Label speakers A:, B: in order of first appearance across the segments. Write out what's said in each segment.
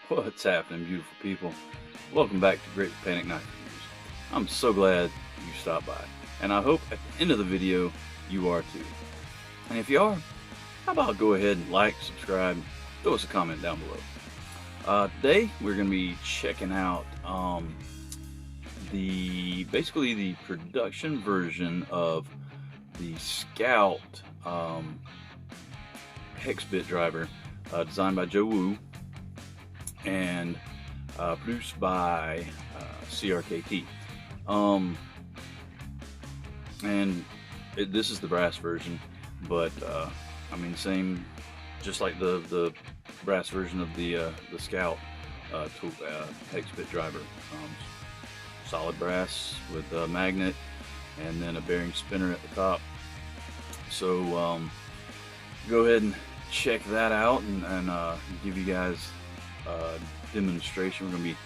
A: What's happening, beautiful people? Welcome back to Great Panic Knife Reviews. I'm so glad you stopped by, and I hope at the end of the video you are too. And if you are, how about go ahead and like, subscribe, throw us a comment down below. Today we're going to be checking out basically the production version of the Scout Hex Bit Driver, designed by Joe Wu and produced by CRKT. This is the brass version, but I mean, same, just like the brass version of the Scout Hex Bit Driver. Solid brass with a magnet and then a bearing spinner at the top. So go ahead and check that out and give you guys a demonstration. We're going to be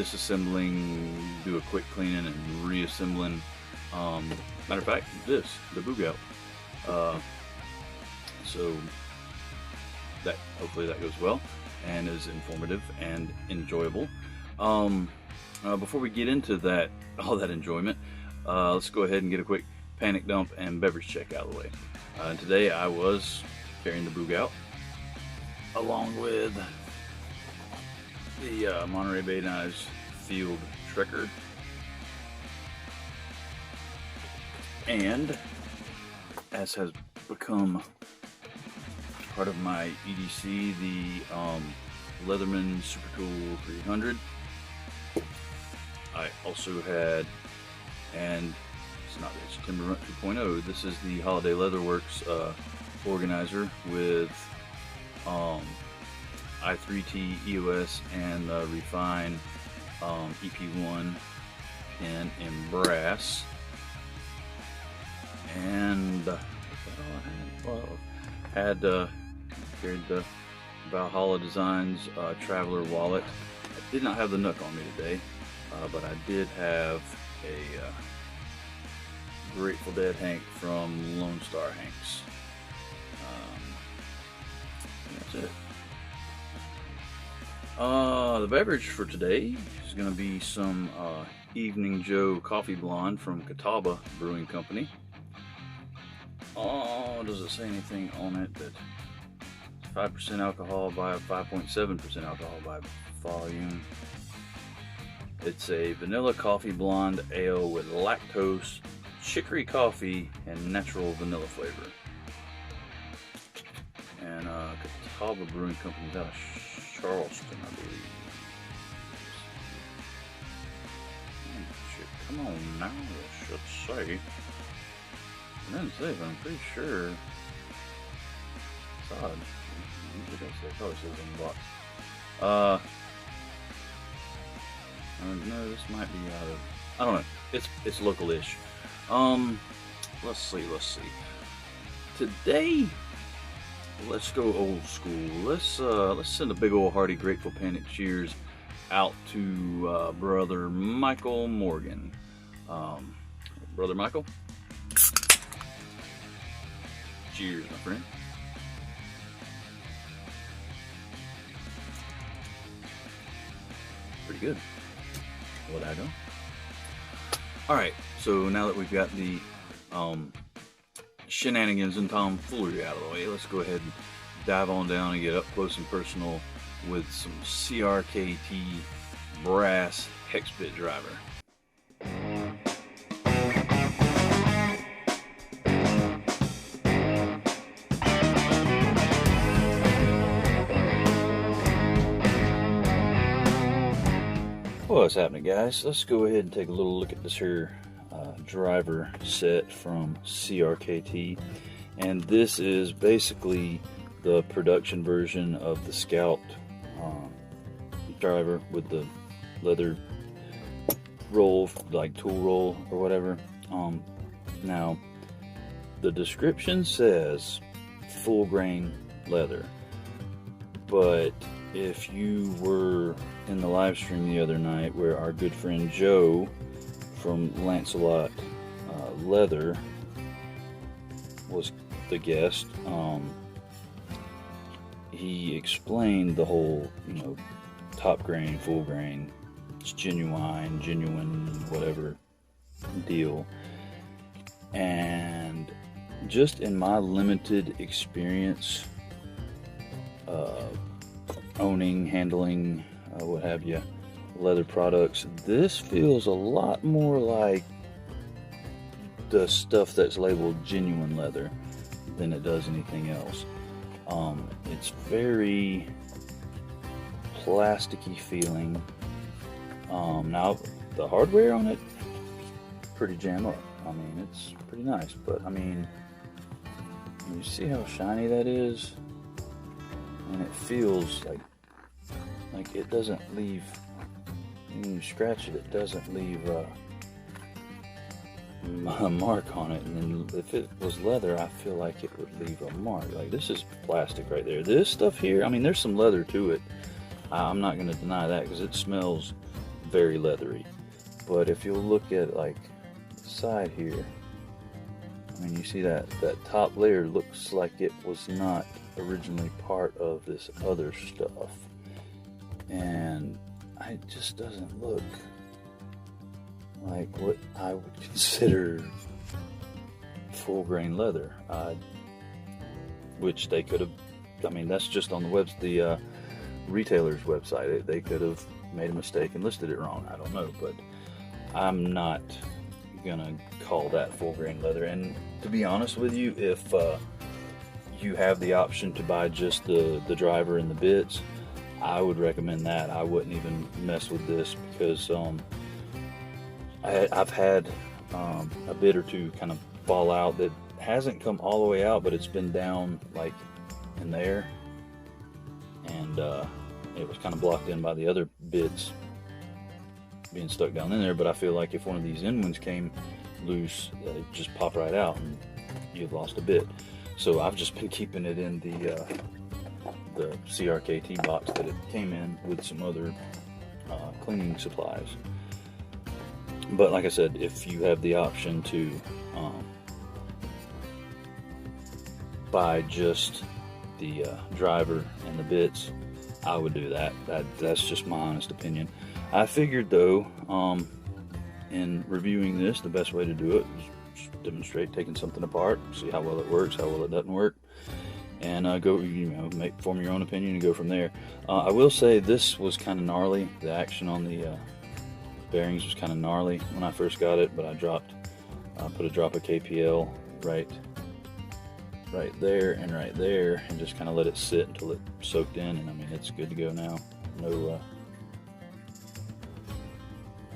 A: disassembling, do a quick cleaning and reassembling. Matter of fact, the Bugout. So that hopefully that goes well and is informative and enjoyable. Before we get into all that enjoyment, let's go ahead and get a quick panic dump and beverage check out of the way. Today I was carrying the Bugout along with the Monterey Bay Knives Field Trekker, and as has become part of my EDC, the Leatherman Super Tool 300. I also had, and it's Timber Runt 2.0. This is the Holiday Leatherworks organizer with I3T EOS and Refine EP1 and in brass. And that's all I had. Carried the Valhalla Designs Traveler wallet. I did not have the Nook on me today, but I did have a Grateful Dead Hank from Lone Star Hanks. That's it. The beverage for today is going to be some Evening Joe Coffee Blonde from Catawba Brewing Company. Oh, does it say anything on it that 5% alcohol by 5.7% alcohol by volume? It's a vanilla coffee blonde ale with lactose, chicory coffee, and natural vanilla flavor. And Catawba Brewing Company is out of Charleston, I believe. Shit, come on now, it should say. It doesn't say, but I'm pretty sure. It's odd. It does say, it probably says on the box. No, this might be out of, I don't know. It's local-ish. Let's see. Today, let's go old school. Let's send a big old hearty Grateful Panic cheers out to brother Michael Morgan. Brother Michael, cheers, my friend. Pretty good. What I know. All right, so now that we've got the shenanigans and tomfoolery out of the way, let's go ahead and dive on down and get up close and personal with some CRKT brass Hex Bit Driver. What's happening, guys? Let's go ahead and take a little look at this here driver set from CRKT, and this is basically the production version of the Scout driver with the leather roll, like tool roll or whatever. Now the description says full grain leather, but if you were in the live stream the other night where our good friend Joe from Lancelot Leather was the guest, he explained the whole, top grain, full grain, it's genuine, whatever deal. And just in my limited experience, owning, handling, what have you, leather products, this feels a lot more like the stuff that's labeled genuine leather than it does anything else. It's very plasticky feeling. Now the hardware on it, pretty jam up. I mean, it's pretty nice, but I mean, you see how shiny that is, and it feels like it doesn't leave. When you scratch it, it doesn't leave a mark on it. And then if it was leather, I feel like it would leave a mark. Like, this is plastic right there. This stuff here, I mean, there's some leather to it. I'm not going to deny that, because it smells very leathery. But if you'll look at like the side here, I mean, you see that top layer looks like it was not originally part of this other stuff, and it just doesn't look like what I would consider full grain leather, which they could have. I mean, that's just on the retailer's website. They could have made a mistake and listed it wrong. I don't know, but I'm not gonna call that full grain leather. And to be honest with you, if you have the option to buy just the driver and the bits, I would recommend that. I wouldn't even mess with this, because I've had a bit or two kind of fall out that hasn't come all the way out, but it's been down like in there, and it was kind of blocked in by the other bits being stuck down in there. But I feel like if one of these end ones came loose, it just pop right out and you've lost a bit. So I've just been keeping it in the CRKT box that it came in, with some other cleaning supplies. But like I said, if you have the option to buy just the driver and the bits, I would do that. That's just my honest opinion. I figured, though, in reviewing this, the best way to do it is just demonstrate taking something apart, see how well it works, how well it doesn't work, and go, form your own opinion and go from there. I will say this was kind of gnarly. The action on the bearings was kind of gnarly when I first got it, but I put a drop of KPL right there and right there, and just kind of let it sit until it soaked in, and I mean, it's good to go now. No,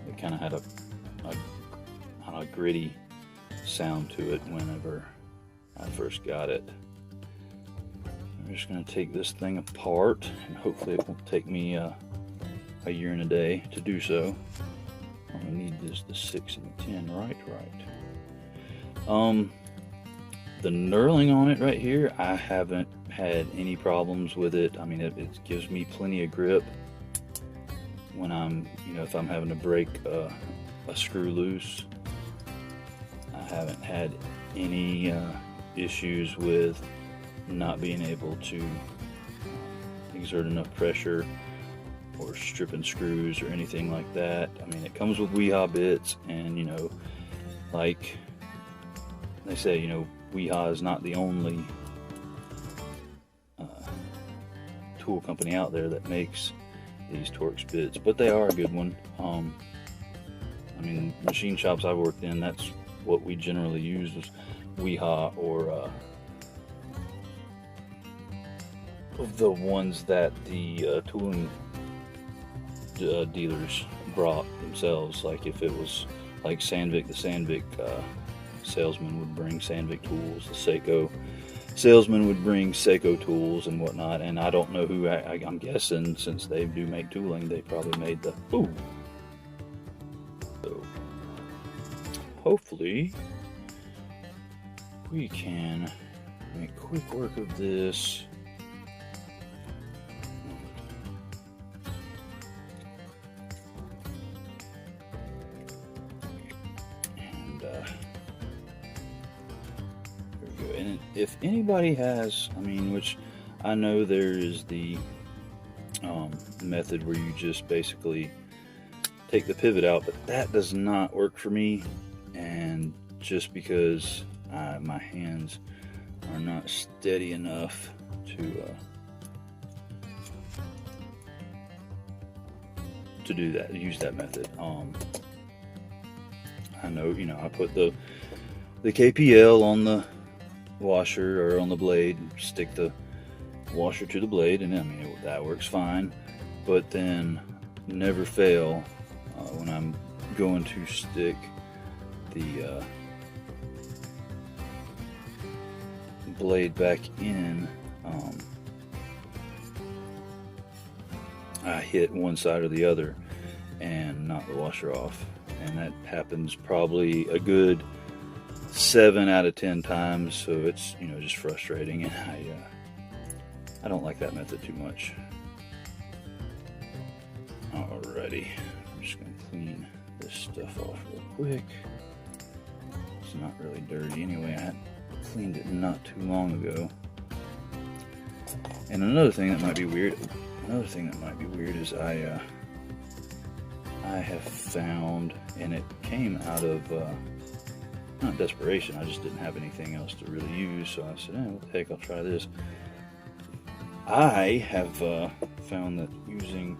A: it kind of had a gritty sound to it whenever I first got it. I'm just going to take this thing apart, and hopefully it won't take me a year and a day to do so. All I need is the 6 and the 10, right. The knurling on it right here, I haven't had any problems with it. I mean, it gives me plenty of grip when I'm, if I'm having to break a screw loose. I haven't had any issues with not being able to exert enough pressure or stripping screws or anything like that. I mean, it comes with WEHA bits, and like they say, WEHA is not the only tool company out there that makes these Torx bits, but they are a good one. I mean, machine shops I worked in, that's what we generally use, was WEHA, or the ones that the tooling dealers brought themselves. Like if it was like Sandvik, the Sandvik salesman would bring Sandvik tools, the Seiko salesman would bring Seiko tools and whatnot. And I don't know who, I'm guessing since they do make tooling, they probably made the So hopefully we can make quick work of this. If anybody has, which I know there is the method where you just basically take the pivot out, but that does not work for me, and just because my hands are not steady enough to do that, use that method. I know, you know, I put the KPL on the washer or on the blade, stick the washer to the blade, and I mean that works fine. But then never fail when I'm going to stick the blade back in, I hit one side or the other and knock the washer off, and that happens probably a good 7 out of 10 times. So it's, you know, just frustrating, and I don't like that method too much. Alrighty, I'm just gonna clean this stuff off real quick. It's not really dirty anyway. I cleaned it not too long ago. And another thing that might be weird is I have found, and it came out of not desperation, I just didn't have anything else to really use, so I said, what the heck, I'll try this. I have found that using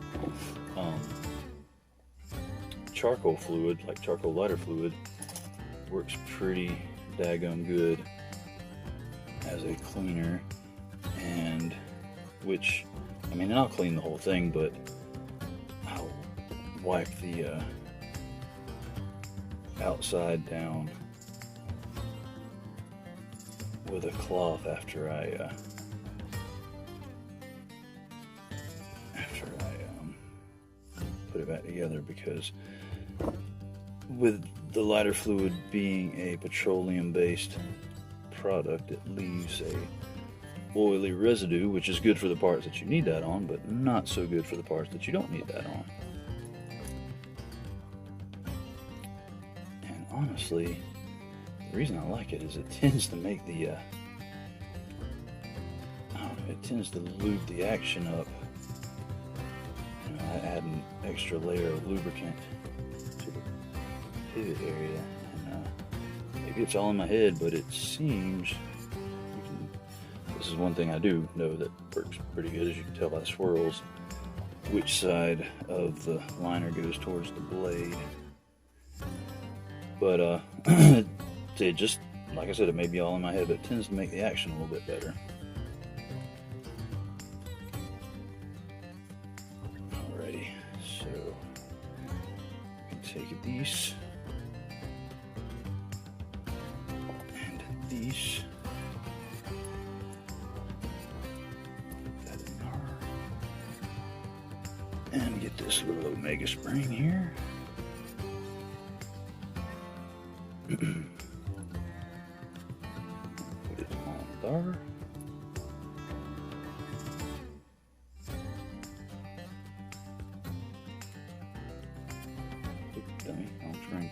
A: charcoal fluid, like charcoal lighter fluid, works pretty daggum good as a cleaner, and which, I mean, I'll clean the whole thing, but I'll wipe the outside down with a cloth after I put it back together, because with the lighter fluid being a petroleum-based product, it leaves a oily residue, which is good for the parts that you need that on, but not so good for the parts that you don't need that on. And honestly, the reason I like it is it tends to make the it tends to lube the action up. You know, I add an extra layer of lubricant to the pivot area, and maybe it's all in my head, but it seems, this is one thing I do know that works pretty good, as you can tell by the swirls, which side of the liner goes towards the blade. But it just, like I said, it may be all in my head, but it tends to make the action a little bit better. Alrighty, so we can take these and these. And get this little Omega spring here. Put it on there. Oops, dummy, wrong spring.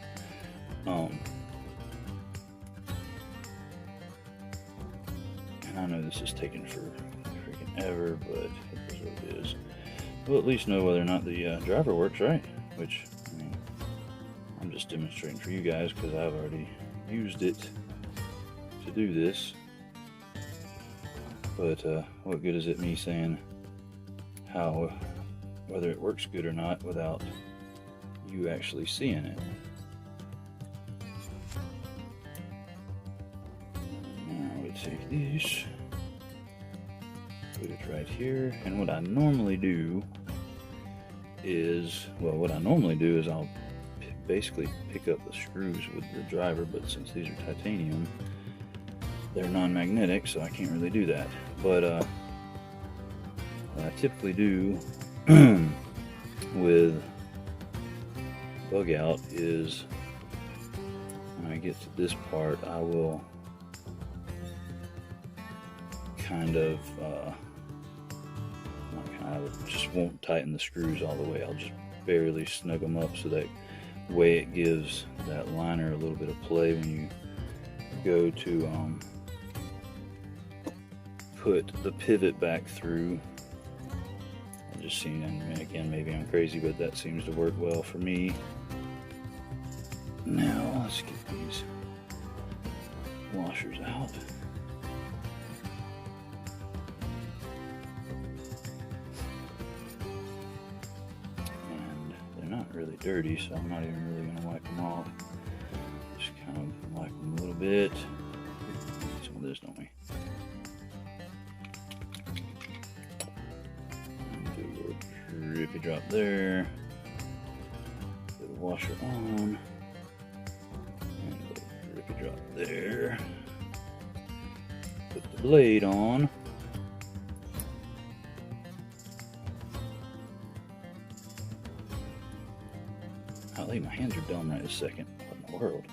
A: And I know this is taking for freaking ever, but it is what it is. We'll at least know whether or not the driver works right, which, I mean, I'm just demonstrating for you guys because I've already used it to do this. But what good is it me saying whether it works good or not without you actually seeing it? Now we take these, put it right here, and what I normally do is, I'll basically pick up the screws with the driver, but since these are titanium, they're non-magnetic, so I can't really do that. But what I typically do with Bugout is, when I get to this part, I will I just won't tighten the screws all the way. I'll just barely snug them up, so that way it gives that liner a little bit of play when you go to put the pivot back through. I just seen, and again, maybe I'm crazy, but that seems to work well for me. Now let's get these washers out. And they're not really dirty, so I'm not even really going to wipe them off. Just kind of wipe them a little bit. Some of this, don't we? Do a little drippy drop there. Put the washer on. And a little drippy drop there. Put the blade on. Golly, my hands are dumb right this second. What in the world?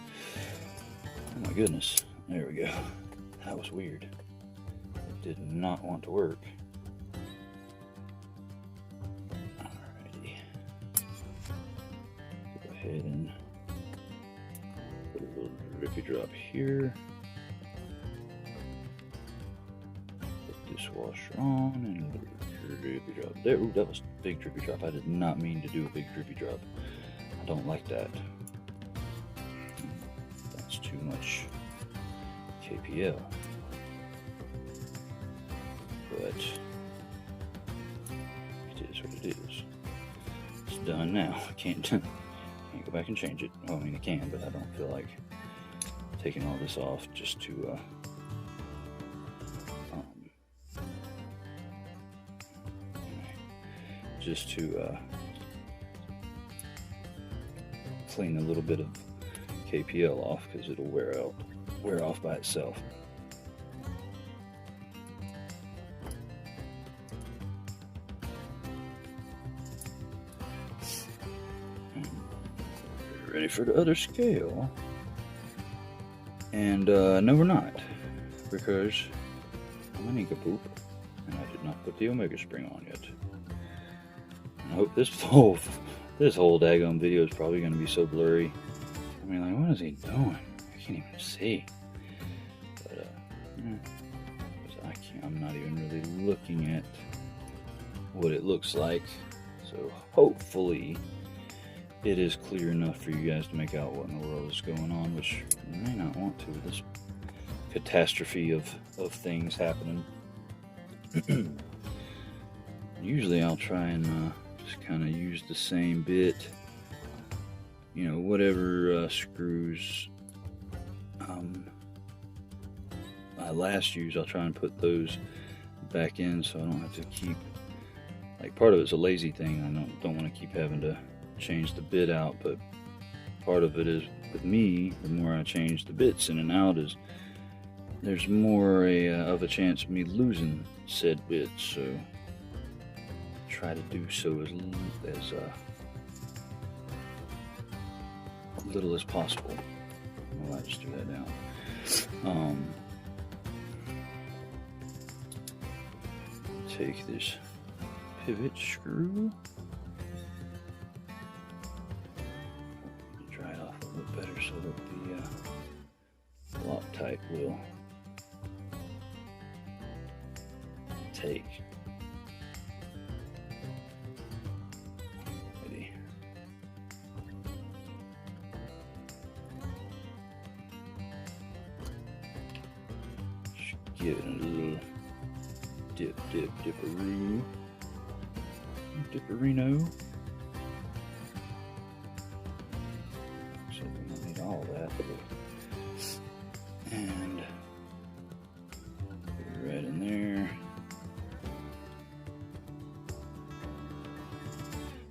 A: Oh my goodness. There we go. That was weird. It did not want to work. Alrighty. Go ahead and put a little drippy drop here. Put this washer on and a little drippy drop there. Ooh, that was a big drippy drop. I did not mean to do a big drippy drop. I don't like that. That's too much KPL. But it is what it is. It's done now. I can't go back and change it. Well, I mean, I can, but I don't feel like taking all this off just to clean a little bit of KPL off, because it'll wear off by itself. Ready for the other scale. And no, we're not, because I'm an nincompoop and I did not put the Omega spring on yet. And I hope this whole daggone video is probably going to be so blurry. I mean, like, what is he doing? I can't even see. But I'm not even really looking at what it looks like. So hopefully it is clear enough for you guys to make out what in the world is going on, which you may not want to with this catastrophe of things happening. Usually I'll try and just kind of use the same bit, you know, whatever screws I last used, I'll try and put those back in so I don't have to keep, like, part of it's a lazy thing. I don't want to keep having to change the bit out, but part of it is, with me, the more I change the bits in and out, is there's more of a chance of me losing said bits, so try to do so as little as possible. Well, I just do that now. Take this pivot screw, dry it off a little better so that the Loctite will take. Ready. Just give it a little dipperino. So we don't need all that, and put it right in there.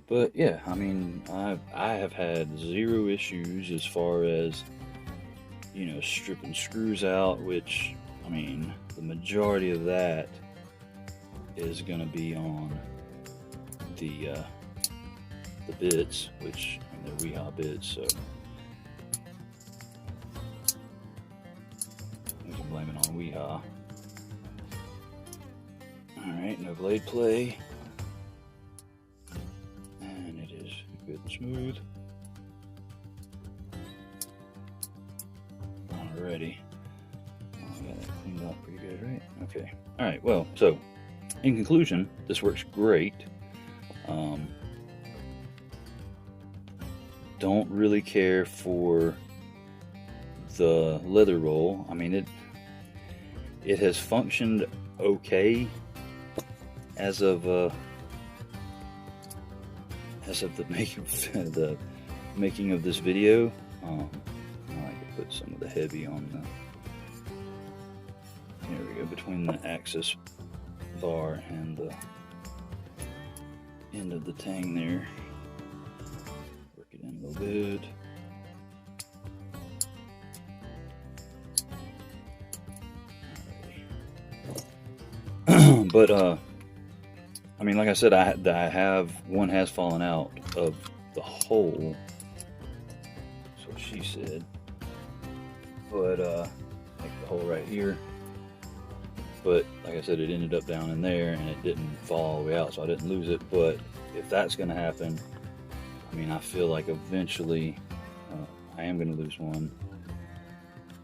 A: But yeah, I mean, I have had zero issues as far as, you know, stripping screws out, which, I mean, the majority of that is going to be on the bits, which, I mean, they're WEHA bits, so we can blame it on WEHA. Alright, no blade play, and it is good and smooth. Alrighty, I got that cleaned off pretty good, right? Okay. All right. Well, so in conclusion, this works great. Don't really care for the leather roll. I mean, it has functioned okay as of the making of this video. I like to put some of the heavy on the, there we go, between the axis bar and the end of the tang there. Work it in a little bit. But I mean, like I said, I have one has fallen out of the hole. That's what she said. But like the hole right here. But like I said, it ended up down in there and it didn't fall all the way out, so I didn't lose it. But if that's going to happen, I mean, I feel like eventually I am going to lose one,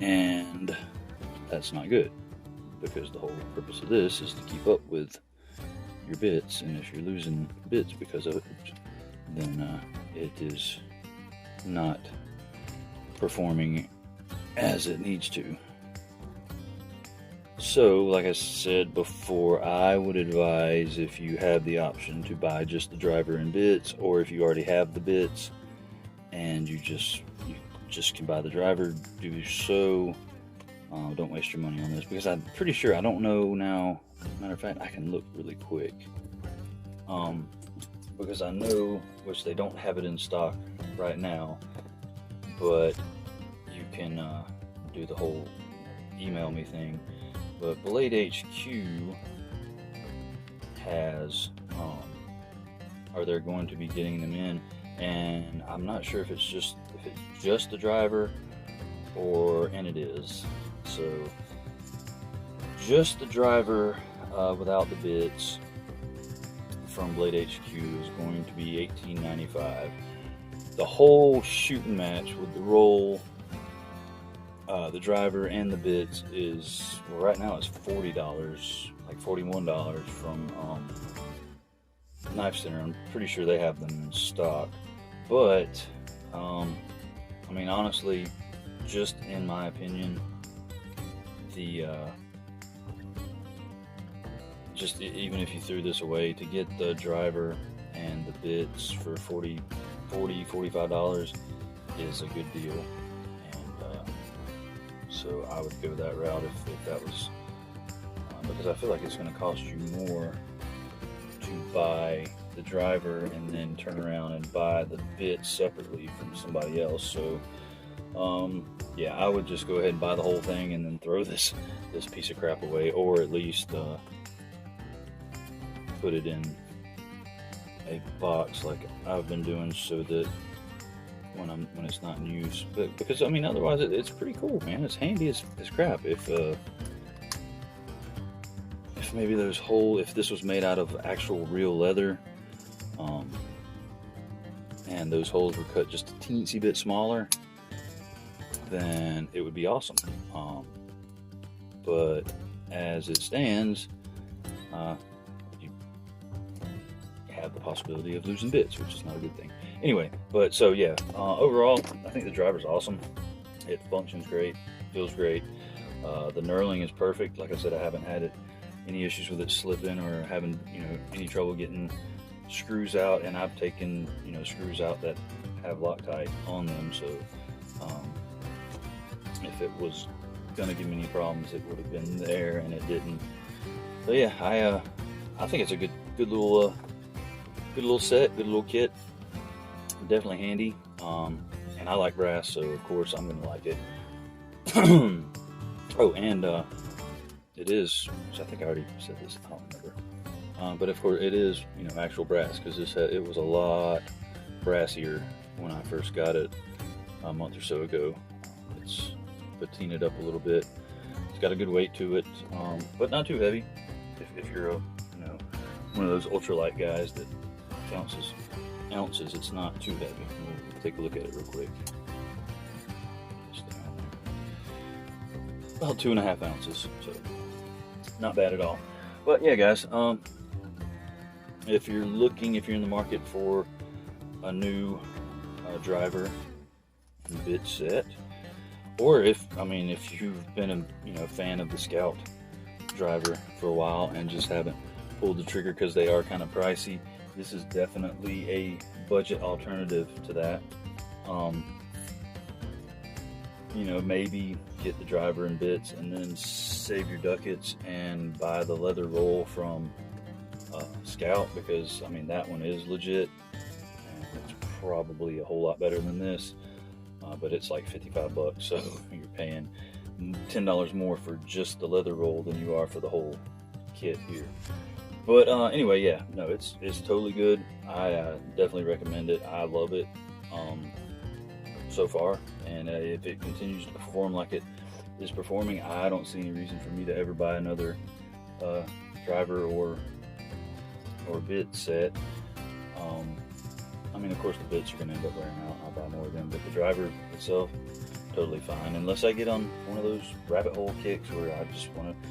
A: and that's not good, because the whole purpose of this is to keep up with your bits, and if you're losing bits because of it, then it is not performing as it needs to. So, like I said before, I would advise, if you have the option, to buy just the driver and bits, or if you already have the bits and you just can buy the driver, do so. Don't waste your money on this, because I'm pretty sure, I don't know now, matter of fact, I can look really quick, because I know, which they don't have it in stock right now, but you can do the whole email me thing. But Blade HQ has, or they're going to be getting them in, and I'm not sure if it's just the driver, and it is. So just the driver without the bits from Blade HQ is going to be $18.95. The whole shooting match with the roll, the driver and the bits is, well, right now it's $40, like $41 from Knife Center. I'm pretty sure they have them in stock, but I mean, honestly, just in my opinion, the just even if you threw this away, to get the driver and the bits for $45 is a good deal. So I would go that route if that was, because I feel like it's going to cost you more to buy the driver and then turn around and buy the bits separately from somebody else. So yeah, I would just go ahead and buy the whole thing and then throw this piece of crap away, or at least put it in a box like I've been doing, so that when it's not in use. But because I mean, otherwise it's pretty cool, man. It's handy as crap. If maybe if this was made out of actual real leather, and those holes were cut just a teensy bit smaller, then it would be awesome. But as it stands, you have the possibility of losing bits, which is not a good thing. Anyway, but so yeah, overall, I think the driver's awesome. It functions great, feels great. The knurling is perfect. Like I said, I haven't had any issues with it slipping or having any trouble getting screws out, and I've taken screws out that have Loctite on them. So if it was gonna give me any problems, it would have been there, and it didn't. So yeah, I think it's a good little set, good little kit. Definitely handy, and I like brass, so of course I'm gonna like it. Oh, and it is, which I think I already said this, I don't remember, but of course it is actual brass, because it was a lot brassier when I first got it a month or so ago. It's patinaed up a little bit. It's got a good weight to it, but not too heavy. If you're one of those ultralight guys that ounces, it's not too heavy. We'll take a look at it real quick. about 2.5 ounces, so not bad at all. But yeah, guys, if you're in the market for a new driver and bit set, or if you've been a fan of the Scout driver for a while and just haven't pulled the trigger because they are kind of pricey, this is definitely a budget alternative to that. Maybe get the driver and bits and then save your ducats and buy the leather roll from Scout, because that one is legit and it's probably a whole lot better than this, but it's like 55 bucks, so you're paying $10 more for just the leather roll than you are for the whole kit here. But anyway, yeah, no, it's totally good. I definitely recommend it. I love it so far, and if it continues to perform like it is performing, I don't see any reason for me to ever buy another driver or bit set. Of course the bits are going to end up wearing out. I'll buy more of them, but the driver itself, totally fine, unless I get on one of those rabbit hole kicks where I just want to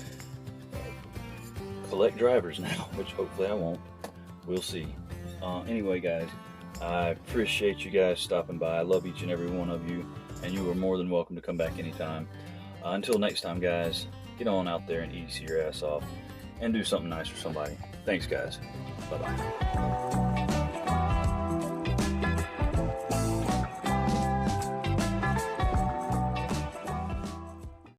A: collect drivers now, which hopefully I won't. We'll see. Anyway, guys, I appreciate you guys stopping by. I love each and every one of you, and you are more than welcome to come back anytime. Until next time, guys, get on out there and easy your ass off and do something nice for somebody. Thanks, guys. Bye-bye.